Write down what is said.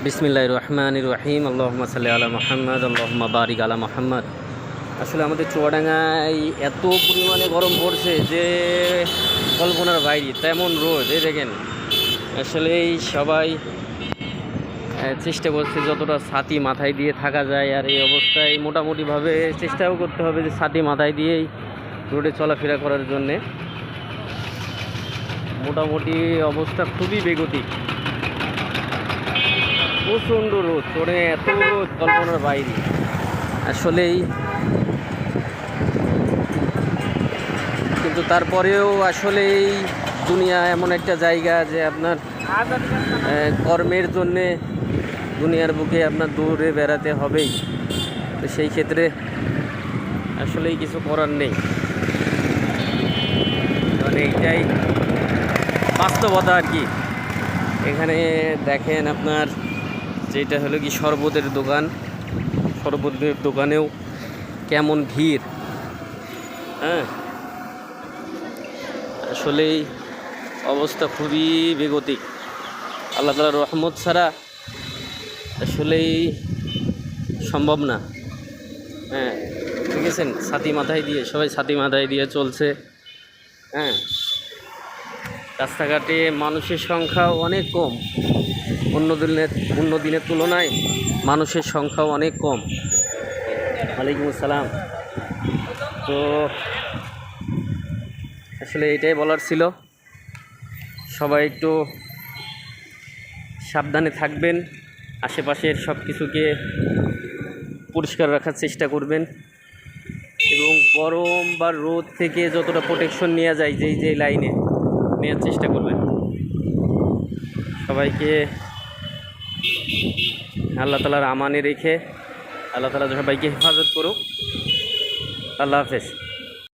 বিসমিল্লাহির রহমানির রহিম। আল্লাহুম্মা সাল্লি আলা মুহাম্মাদ, আল্লাহুম্মা বারিক আলা মুহাম্মাদ। আসলে আমাদের চুয়াডাঙ্গায় এত পরিমাণে গরম পড়ছে যে কল্পনার বাইরে, তেমন রোদ। এই দেখেন, আসলেই সবাই চেষ্টা করছে যতটা ছাতি মাথায় দিয়ে থাকা যায়। আর এই অবস্থায় মোটামুটিভাবে চেষ্টাও করতে হবে যে ছাতি মাথায় দিয়েই রোডে চলাফেরা করার জন্যে। মোটামুটি অবস্থা খুবই বেগতিক, প্রচণ্ড রোদ, চড়ে এত রোদ কল্পনার বাইরে। আসলেই কিন্তু তারপরেও আসলেই দুনিয়া এমন একটা জায়গা যে আপনার কর্মের জন্যে দুনিয়ার বুকে আপনার দৌড়ে বেড়াতে হবেই। তো সেই ক্ষেত্রে আসলেই কিছু করার নেই, মানে এইটাই বাস্তবতা আর কি। এখানে দেখেন আপনার যেটা হলো কি শরবতের দোকান, শরবতের দোকানেও কেমন ভিড়। হ্যাঁ, আসলেই অবস্থা খুবই বেগতিক। আল্লাহ তাআলার রহমত ছাড়া আসলেই সম্ভব না। হ্যাঁ, দেখেছেন ছাতি মাথায় দিয়ে, সবাই ছাতি মাথায় দিয়ে চলছে। হ্যাঁ, রাস্তাঘাটে মানুষের সংখ্যাও অনেক কম, অন্য দিনের তুলনায় মানুষের সংখ্যাও অনেক কম। ওয়ালাইকুম আসসালাম। তো আসলে এটাই বলার ছিল, সবাই একটু সাবধানে থাকবেন, আশেপাশের সব কিছুকে পরিষ্কার রাখার চেষ্টা করবেন এবং গরম বা রোদ থেকে যতটা প্রোটেকশন নেওয়া যায় যে লাইনে নেওয়ার চেষ্টা করবেন। সবাইকে আল্লাহ তাআলার আমানে রেখে আল্লাহ তাআলা সবাইকে হেফাজত করুক। আল্লাহ হাফেজ।